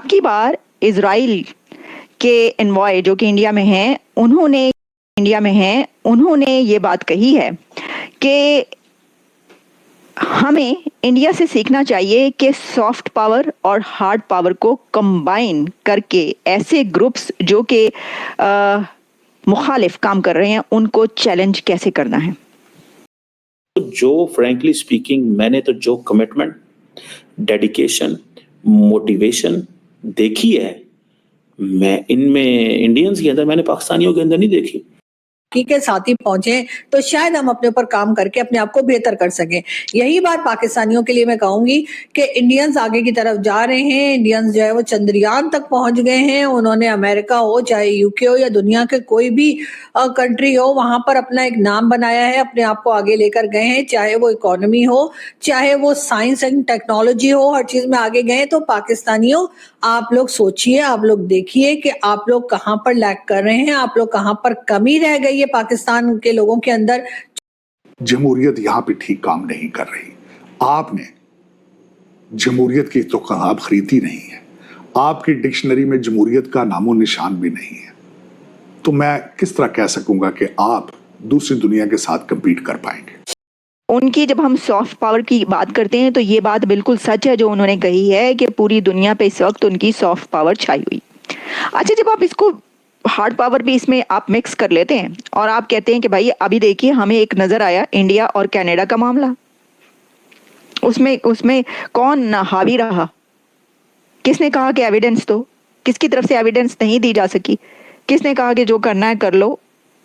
अब की बार इजराइल के एनवॉय जो कि इंडिया में हैं उन्होंने ये बात कही है कि हमें इंडिया से सीखना चाहिए कि सॉफ्ट पावर और हार्ड पावर को कंबाइन करके ऐसे ग्रुप्स जो कि मुखालिफ काम कर रहे हैं उनको चैलेंज कैसे करना है। जो फ्रैंकली स्पीकिंग मैंने तो जो कमिटमेंट, डेडिकेशन, मोटिवेशन देखी है, मैं इनमें इंडियंस के अंदर, मैंने पाकिस्तानियों के अंदर नहीं देखी। के साथ ही पहुंचे तो शायद हम अपने ऊपर काम करके अपने आप को बेहतर कर सकें। यही बात पाकिस्तानियों के लिए मैं कहूंगी कि इंडियंस आगे की तरफ जा रहे हैं। इंडियंस जो है वो चंद्रयान तक पहुंच गए हैं। उन्होंने अमेरिका हो, चाहे यूके हो या दुनिया के कोई भी कंट्री हो, वहां पर अपना एक नाम बनाया है, अपने आप को आगे लेकर गए हैं। चाहे वो इकोनॉमी हो, चाहे वो साइंस एंड टेक्नोलॉजी हो, हर चीज में आगे गए। तो पाकिस्तानियों, आप लोग सोचिए, आप लोग देखिए कि आप लोग कहां पर लैग कर रहे हैं, आप लोग कहां पर कमी रह गई है पाकिस्तान के लोगों के अंदर। जमहूरियत यहाँ पे ठीक काम नहीं कर रही। आपने जमहूरियत की तो किताब खरीदी नहीं है, आपकी डिक्शनरी में जमहूरियत का नामो निशान भी नहीं है, तो मैं किस तरह कह सकूंगा कि आप दूसरी दुनिया के साथ कम्पीट कर पाएंगे। उनकी जब हम सॉफ्ट पावर की बात करते हैं तो ये बात बिल्कुल सच है जो उन्होंने कही है कि पूरी दुनिया पे इस वक्त उनकी सॉफ्ट पावर छाई हुई। अच्छा, जब आप इसको हार्ड पावर भी इसमें आप मिक्स कर लेते हैं और आप कहते हैं कि भाई अभी देखिए हमें एक नजर आया इंडिया और कनाडा का मामला, उसमें कौन हावी रहा, किसने कहा कि एविडेंस दो, किसकी तरफ से एविडेंस नहीं दी जा सकी, किसने कहा कि जो करना है कर लो,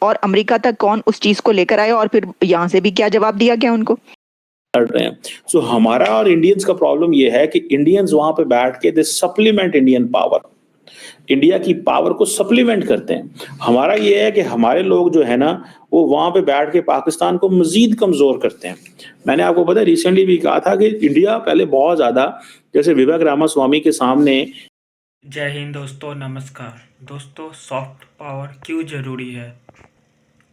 और अमेरिका तक कौन उस चीज को लेकर आया और फिर यहाँ से भी क्या जवाब दिया गया उनको। सो हमारा और इंडियंस का प्रॉब्लम ये है कि इंडियंस वहां पे बैठ के दे सप्लीमेंट इंडियन पावर, इंडिया की पावर को सप्लीमेंट करते हैं। हमारा ये है कि हमारे लोग जो है ना वो वहां पे बैठ के पाकिस्तान को मजीद कमजोर करते हैं। मैंने आपको पता है रिसेंटली भी कहा था कि इंडिया पहले बहुत ज्यादा, जैसे विवेक रामास्वामी के सामने। जय हिंद दोस्तों, नमस्कार दोस्तों। सॉफ्ट पावर क्यों ज़रूरी है,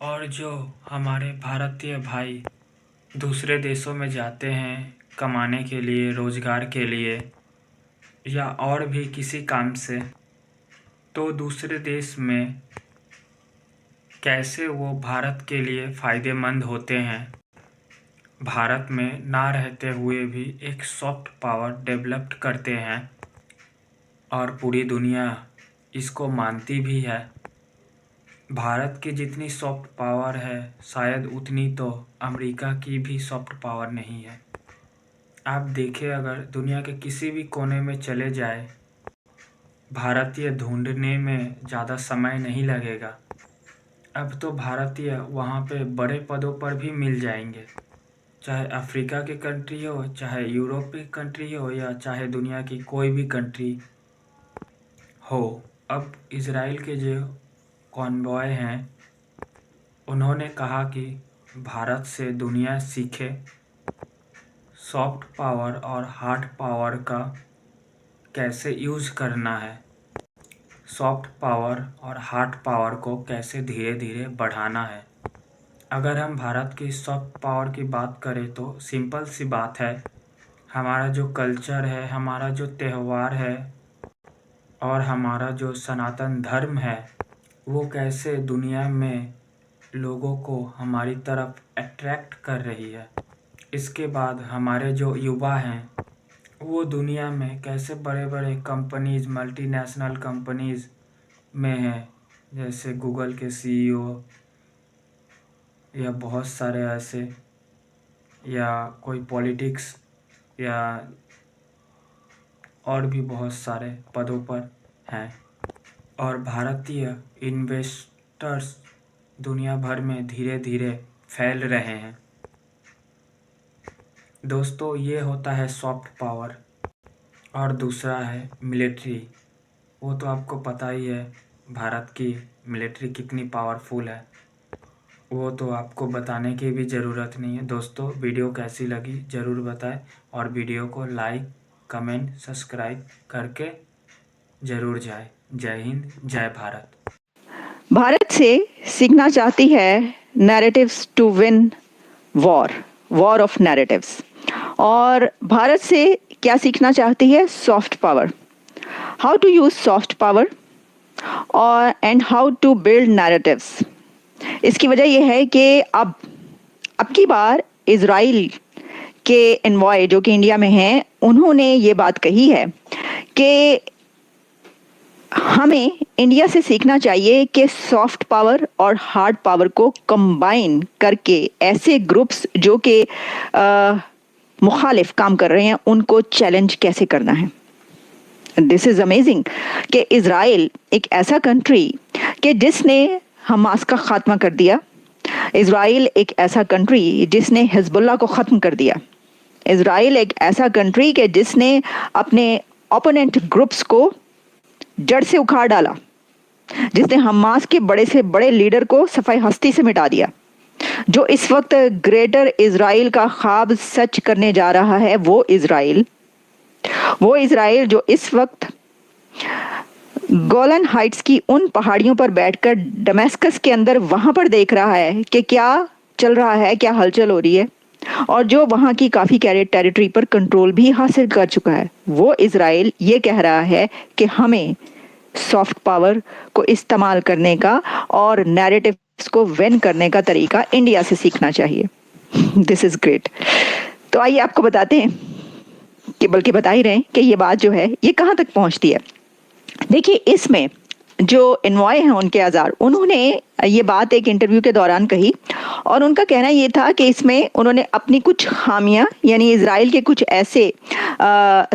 और जो हमारे भारतीय भाई दूसरे देशों में जाते हैं कमाने के लिए, रोज़गार के लिए या और भी किसी काम से, तो दूसरे देश में कैसे वो भारत के लिए फ़ायदेमंद होते हैं। भारत में ना रहते हुए भी एक सॉफ्ट पावर डेवलप करते हैं और पूरी दुनिया इसको मानती भी है। भारत की जितनी सॉफ्ट पावर है शायद उतनी तो अमेरिका की भी सॉफ्ट पावर नहीं है। आप देखिए, अगर दुनिया के किसी भी कोने में चले जाए, भारतीय ढूंढने में ज़्यादा समय नहीं लगेगा। अब तो भारतीय वहाँ पे बड़े पदों पर भी मिल जाएंगे, चाहे अफ्रीका की कंट्री हो, चाहे यूरोप की कंट्री हो, या चाहे दुनिया की कोई भी कंट्री हो। अब इजराइल के जो कॉन्वॉय हैं उन्होंने कहा कि भारत से दुनिया सीखे सॉफ्ट पावर और हार्ड पावर का कैसे यूज़ करना है, सॉफ्ट पावर और हार्ड पावर को कैसे धीरे धीरे बढ़ाना है। अगर हम भारत की सॉफ्ट पावर की बात करें तो सिंपल सी बात है, हमारा जो कल्चर है, हमारा जो त्यौहार है और हमारा जो सनातन धर्म है, वो कैसे दुनिया में लोगों को हमारी तरफ अट्रैक्ट कर रही है। इसके बाद हमारे जो युवा हैं वो दुनिया में कैसे बड़े बड़े कंपनीज़, मल्टीनेशनल कंपनीज़ में हैं, जैसे गूगल के सीईओ या बहुत सारे ऐसे, या कोई पॉलिटिक्स या और भी बहुत सारे पदों पर हैं। और भारतीय इन्वेस्टर्स दुनिया भर में धीरे धीरे फैल रहे हैं। दोस्तों, ये होता है सॉफ्ट पावर। और दूसरा है मिलिट्री। वो तो आपको पता ही है भारत की मिलिट्री कितनी पावरफुल है, वो तो आपको बताने की भी ज़रूरत नहीं है। दोस्तों, वीडियो कैसी लगी ज़रूर बताएं और वीडियो को लाइक, कमेंट, सब्सक्राइब करके ज़रूर जाए। जय हिंद, जय भारत। भारत से सीखना चाहती है narratives to win war of narratives, और भारत से क्या सीखना चाहती है? Soft power. how to use soft power and how to build narratives. इसकी वजह यह है कि अब की बार इजराइल के एनवॉय जो कि इंडिया में हैं, उन्होंने ये बात कही है कि हमें इंडिया से सीखना चाहिए कि सॉफ्ट पावर और हार्ड पावर को कंबाइन करके ऐसे ग्रुप्स जो कि मुखालिफ काम कर रहे हैं उनको चैलेंज कैसे करना है. दिस इज अमेजिंग कि इजराइल एक ऐसा कंट्री कि जिसने हमास का खात्मा कर दिया, इजराइल एक ऐसा कंट्री जिसने हिजबुल्लाह को ख़त्म कर दिया, इजराइल एक ऐसा कंट्री के जिसने अपने ओपोनेंट ग्रुप्स को जड़ से उखाड़ डाला, जिसने हमास के बड़े से बड़े लीडर को सफाई हस्ती से मिटा दिया. जो इस वक्त ग्रेटर इजराइल का ख्वाब सच करने जा रहा है, वो इजराइल जो इस वक्त गोलन हाइट्स की उन पहाड़ियों पर बैठकर दमेस्कस के अंदर वहां पर देख रहा है कि क्या चल रहा है, क्या हलचल हो रही है, और जो वहां की काफी टेरिटरी पर कंट्रोल भी हासिल कर चुका है, वो इजराइल ये कह रहा है कि हमें सॉफ्ट पावर को इस्तेमाल करने का और नैरेटिव्स को विन करने का तरीका इंडिया से सीखना चाहिए. This is great. तो आइए आपको बताते हैं कि बल्कि बता ही रहे हैं कि ये बात जो है ये कहाँ तक पहुंचती है. देखिए, इसमें जो एनवॉय हैं उनके आज़ार, उन्होंने ये बात एक इंटरव्यू के दौरान कही और उनका कहना ये था कि इसमें उन्होंने अपनी कुछ खामियां, यानी इजराइल के कुछ ऐसे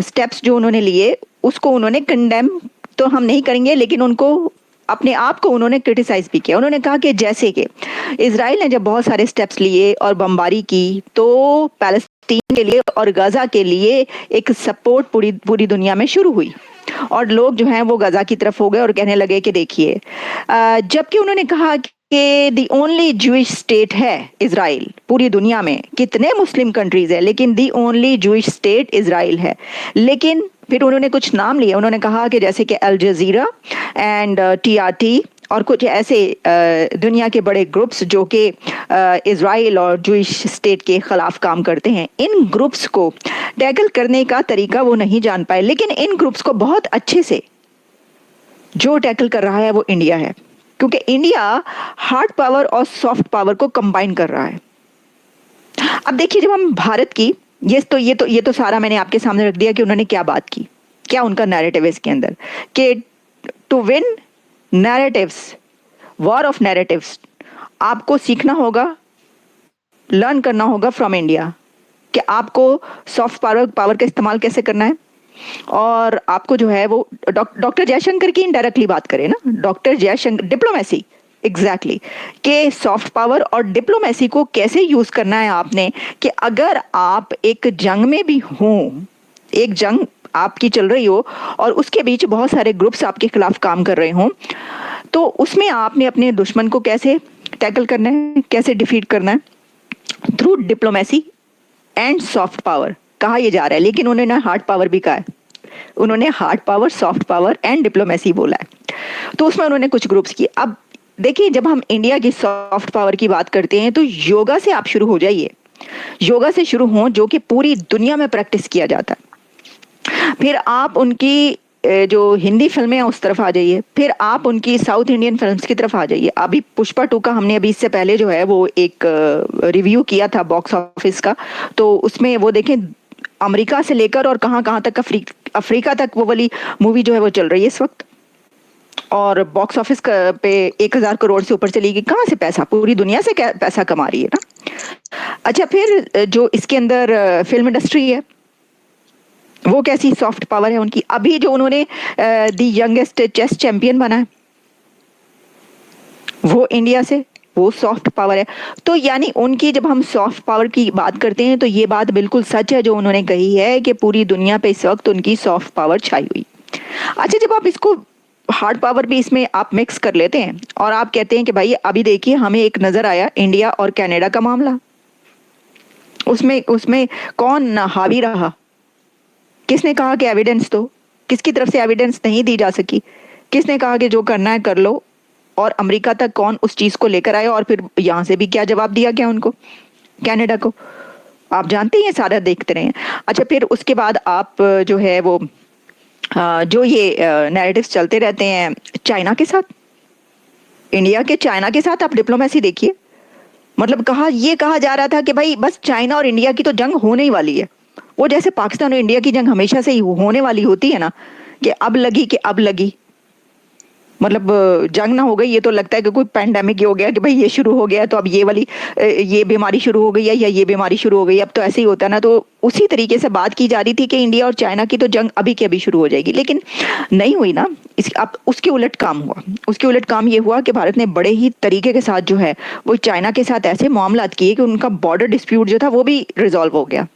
स्टेप्स जो उन्होंने लिए उसको उन्होंने कंडेम तो हम नहीं करेंगे, लेकिन उनको अपने आप को उन्होंने क्रिटिसाइज भी किया. उन्होंने कहा कि जैसे कि इजराइल ने जब बहुत सारे स्टेप्स लिए और बमबारी की तो पैलेस्टीन के लिए और गाजा के लिए एक सपोर्ट पूरी दुनिया में शुरू हुई और लोग जो हैं वो गाजा की तरफ हो गए और कहने लगे कि देखिए, जबकि उन्होंने कहा कि दी ओनली जूइश स्टेट है इजराइल पूरी दुनिया में. कितने मुस्लिम कंट्रीज है, लेकिन the only Jewish state Israel है. लेकिन फिर उन्होंने कुछ नाम लिए. उन्होंने कहा कि जैसे कि अल जजीरा एंड TRT और कुछ ऐसे दुनिया के बड़े ग्रुप्स जो कि इजराइल और जूइश स्टेट के खिलाफ काम करते हैं, इन ग्रुप्स को टैकल करने का तरीका वो नहीं जान पाए. लेकिन इन ग्रुप्स को बहुत अच्छे से जो टैकल कर रहा है वो इंडिया है, क्योंकि इंडिया हार्ड पावर और सॉफ्ट पावर को कंबाइन कर रहा है. अब देखिए, जब हम भारत की ये तो सारा मैंने आपके सामने रख दिया कि उन्होंने क्या बात की, क्या उनका नैरेटिव है इसके अंदर, कि to win narratives, war of narratives, आपको सीखना होगा, लर्न करना होगा फ्रॉम इंडिया कि आपको सॉफ्ट पावर का इस्तेमाल कैसे करना है. और आपको जो है वो डॉक्टर जयशंकर की इनडायरेक्टली बात करें ना, डॉक्टर जयशंकर, डिप्लोमेसी, एग्जैक्टली, कि सॉफ्ट पावर और डिप्लोमेसी को कैसे यूज करना है आपने, कि अगर आप एक जंग में भी हों, एक जंग आपकी चल रही हो और उसके बीच बहुत सारे ग्रुप्स आपके खिलाफ काम कर रहे हों, तो उसमें आपने अपने दुश्मन को कैसे टैकल करना है, कैसे डिफीट करना है, through diplomacy and soft power कहा यह जा रहा है. लेकिन उन्होंने हार्ड पावर भी कहा है, उन्होंने hard power, soft power and diplomacy बोला है. तो उसमें उन्होंने कुछ ग्रुप्स किए. अब देखिए, जब हम इंडिया की सॉफ्ट पावर की बात करते हैं तो योगा से आप शुरू हो जाइए, योगा से शुरू हो जो कि पूरी दुनिया में प्रैक्टिस किया जाता है. फिर आप उनकी जो हिंदी फिल्में हैं उस तरफ आ जाइए, फिर आप उनकी साउथ इंडियन फिल्म्स की तरफ आ जाइए. अभी पुष्पा 2 का हमने अभी इससे पहले जो है वो एक रिव्यू किया था बॉक्स ऑफिस का, तो उसमें वो देखें अमेरिका से लेकर और कहाँ तक अफ्रीका तक वो वाली मूवी जो है वो चल रही है इस वक्त, और बॉक्स ऑफिस पे 1000 करोड़ से ऊपर चली गई. कहाँ से पैसा, पूरी दुनिया से पैसा कमा रही है ना. अच्छा, फिर जो इसके अंदर फिल्म इंडस्ट्री है वो कैसी सॉफ्ट पावर है उनकी. अभी जो उन्होंने दी यंगेस्ट चेस चैंपियन बना है वो इंडिया से, वो सॉफ्ट पावर है. तो यानी उनकी, जब हम सॉफ्ट पावर की बात करते हैं तो ये बात बिल्कुल सच है जो उन्होंने कही है कि पूरी दुनिया पे इस वक्त उनकी सॉफ्ट पावर छाई हुई. अच्छा, जब आप इसको हार्ड पावर भी इसमें आप मिक्स कर लेते हैं और आप कहते हैं कि भाई अभी देखिए हमें एक नजर आया इंडिया और कनाडा का मामला, उसमें कौन हावी रहा, किसने कहा कि एविडेंस दो, किसकी तरफ से एविडेंस नहीं दी जा सकी, किसने कहा कि जो करना है कर लो, और अमेरिका तक कौन उस चीज को लेकर आया, और फिर यहाँ से भी क्या जवाब दिया गया उनको, कनाडा को. आप जानते हैं, सारा देखते रहे. अच्छा, फिर उसके बाद आप जो है वो जो ये नैरेटिव्स चलते रहते हैं चाइना के साथ, इंडिया के चाइना के साथ, आप डिप्लोमेसी देखिए। मतलब ये कहा जा रहा था कि भाई बस चाइना और इंडिया की तो जंग होने ही वाली है। वो जैसे पाकिस्तान और इंडिया की जंग हमेशा से ही होने वाली होती है ना, कि अब लगी, मतलब जंग ना हो गई, ये तो लगता है कि कोई पैंडेमिक हो गया कि भाई ये शुरू हो गया तो अब ये वाली ये बीमारी शुरू हो गई है या ये बीमारी शुरू हो गई, अब तो ऐसे ही होता है ना। तो उसी तरीके से बात की जा रही थी कि इंडिया और चाइना की तो जंग अभी के अभी शुरू हो जाएगी, लेकिन नहीं हुई ना। अब उसके उलट काम हुआ। उसके उलट काम ये हुआ कि भारत ने बड़े ही तरीके के साथ जो है वो चाइना के साथ ऐसे मामलात किए कि उनका बॉर्डर डिस्प्यूट जो था वो भी रिजॉल्व हो गया।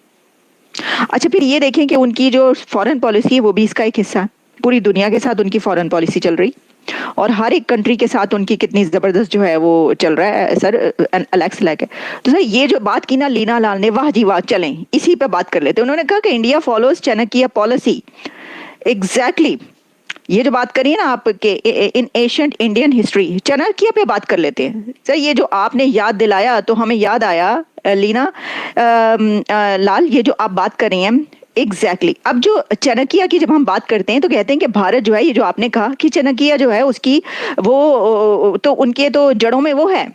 अच्छा, फिर ये देखें कि उनकी जो फॉरेन पॉलिसी है वो भी इसका एक हिस्सा है। पूरी दुनिया के साथ उनकी फॉरेन पॉलिसी चल रही और हर एक कंट्री के साथ उनकी कितनी जबरदस्त जो है वो चल रहा है सर, अलेक्स लैक है। तो सर ये जो बात की ना लीना लाल ने, वाह जी वाह, चलें इसी पे बात कर लेते हैं। उन्होंने कहा कि India follows Chanakya policy. Exactly, ये जो बात करिए ना आपके in ancient Indian history, Chanakya पे बात कर लेते हैं। सर ये जो आपने याद दिलाया तो हमें याद आया लीना लाल, ये जो आप बात कर रही हैं एग्जैक्टली। अब जो चाणक्य की जब हम बात करते हैं तो कहते हैं कि भारत जो है, ये जो आपने कहा कि चाणक्य जो है उसकी वो तो उनके तो जड़ों में वो है।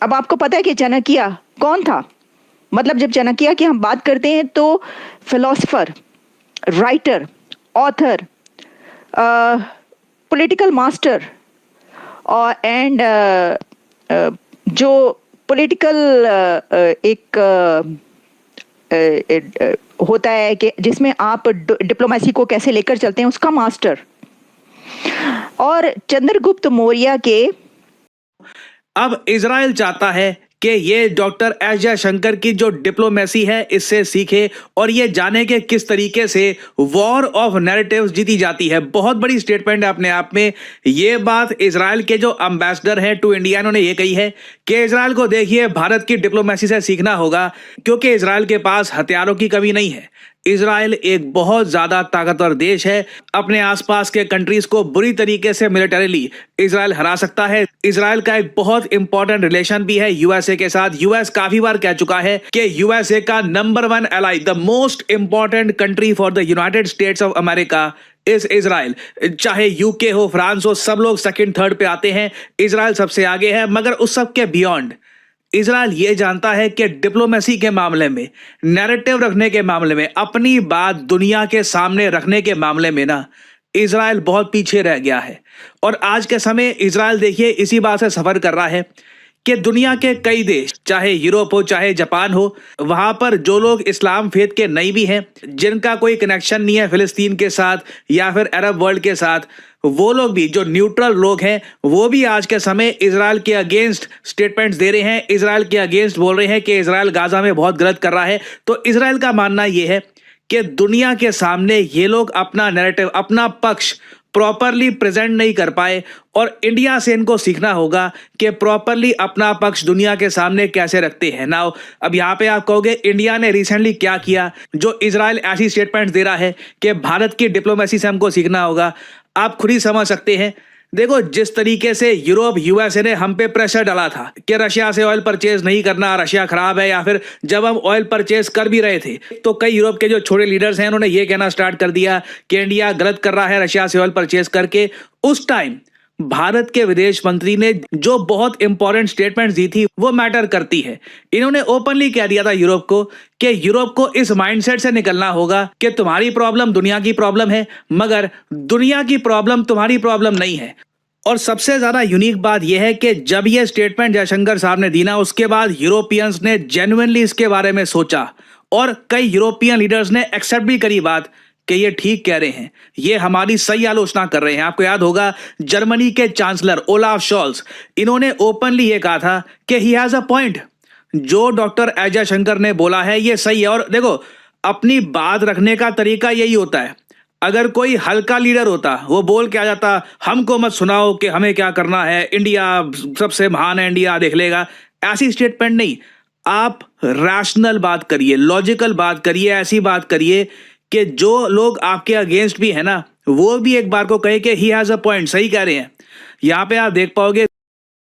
अब आपको पता है कि चाणक्य कौन था? मतलब जब चाणक्य की हम बात करते हैं तो philosopher, writer, author, political master और एंड जो पॉलिटिकल एक होता है कि जिसमें आप डिप्लोमेसी को कैसे लेकर चलते हैं, उसका मास्टर। और चंद्रगुप्त मौर्य के अब इजराइल चाहता है कि ये डॉक्टर एस जयशंकर की जो डिप्लोमेसी है इससे सीखे और ये जाने कि किस तरीके से वॉर ऑफ नैरेटिव्स जीती जाती है। बहुत बड़ी स्टेटमेंट है अपने आप में। ये बात इजराइल के जो एम्बेसडर हैं टू इंडिया, उन्होंने ये कही है कि इजराइल को देखिए भारत की डिप्लोमेसी से सीखना होगा, क्योंकि इजराइल के पास हथियारों की कमी नहीं है। इजराइल एक बहुत ज्यादा ताकतवर देश है। अपने आसपास के कंट्रीज को बुरी तरीके से मिलिटरीली इजराइल हरा सकता है। इजराइल का एक बहुत इंपॉर्टेंट रिलेशन भी है यूएसए के साथ। यूएस काफी बार कह चुका है कि यूएसए का number 1 ally, the most important country for the United states of America is Israel. चाहे यूके हो, फ्रांस हो, सब लोग सेकंड थर्ड पे आते हैं, इजराइल सबसे आगे है। मगर उस सब के बियॉन्ड इजराइल ये जानता है कि डिप्लोमेसी के मामले में, नैरेटिव रखने के मामले में, अपनी बात दुनिया के सामने रखने के मामले में ना इजराइल बहुत पीछे रह गया है। और आज के समय इजराइल देखिए इसी बात से सफर कर रहा है कि दुनिया के कई देश, चाहे यूरोप हो चाहे जापान हो, वहां पर जो लोग इस्लाम फेथ के नहीं भी हैं, जिनका कोई कनेक्शन नहीं है फिलिस्तीन के साथ या फिर अरब वर्ल्ड के साथ, वो लोग भी, जो न्यूट्रल लोग हैं, वो भी आज के समय इजराइल के अगेंस्ट स्टेटमेंट्स दे रहे हैं, इजराइल के अगेंस्ट बोल रहे हैं कि इजराइल गाजा में बहुत गलत कर रहा है। तो इजराइल का मानना यह है कि दुनिया के सामने ये लोग अपना नैरेटिव, अपना पक्ष प्रॉपरली प्रेजेंट नहीं कर पाए और इंडिया से इनको सीखना होगा कि प्रॉपरली अपना पक्ष दुनिया के सामने कैसे रखते हैं। नाउ अब यहाँ पे आप कहोगे इंडिया ने रिसेंटली क्या किया जो इजराइल ऐसी स्टेटमेंट दे रहा है कि भारत की डिप्लोमेसी से हमको सीखना होगा। आप खुद ही समझ सकते हैं। देखो, जिस तरीके से यूरोप, यूएसए ने हम पे प्रेशर डाला था कि रशिया से ऑयल परचेज नहीं करना, रशिया खराब है, या फिर जब हम ऑयल परचेज कर भी रहे थे तो कई यूरोप के जो छोटे लीडर्स हैं उन्होंने ये कहना स्टार्ट कर दिया कि इंडिया गलत कर रहा है रशिया से ऑयल परचेज करके। उस टाइम भारत के विदेश मंत्री ने जो बहुत इंपॉर्टेंट स्टेटमेंट दी थी वो मैटर करती है। इन्होंने ओपनली कह दिया था यूरोप को कि यूरोप को इस माइंडसेट से निकलना होगा कि तुम्हारी प्रॉब्लम दुनिया की प्रॉब्लम है, मगर दुनिया की प्रॉब्लम तुम्हारी प्रॉब्लम नहीं है। और सबसे ज्यादा यूनिक बात यह है कि जब ये स्टेटमेंट जयशंकर साहब ने दी ना, उसके बाद यूरोपियंस ने जेन्युइनली इसके बारे में सोचा और कई यूरोपियन लीडर्स ने एक्सेप्ट भी करी बात कि ये ठीक कह रहे हैं, ये हमारी सही आलोचना कर रहे हैं। आपको याद होगा जर्मनी के चांसलर ओलाफ शॉल्स, इन्होंने ओपनली ये कहा था कि ही हैज अ पॉइंट, जो डॉक्टर एस जयशंकर ने बोला है ये सही है। और देखो, अपनी बात रखने का तरीका यही होता है। अगर कोई हल्का लीडर होता, वो बोल के आ जाता हमको मत सुनाओ कि हमें क्या करना है, इंडिया सबसे महान है, इंडिया देख लेगा, ऐसी स्टेटमेंट नहीं। आप रैशनल बात करिए, लॉजिकल बात करिए, ऐसी बात करिए कि जो लोग आपके अगेंस्ट भी है ना, वो भी एक बार को कहे कि ही हैज अ पॉइंट, सही कह रहे हैं। यहाँ पे आप देख पाओगे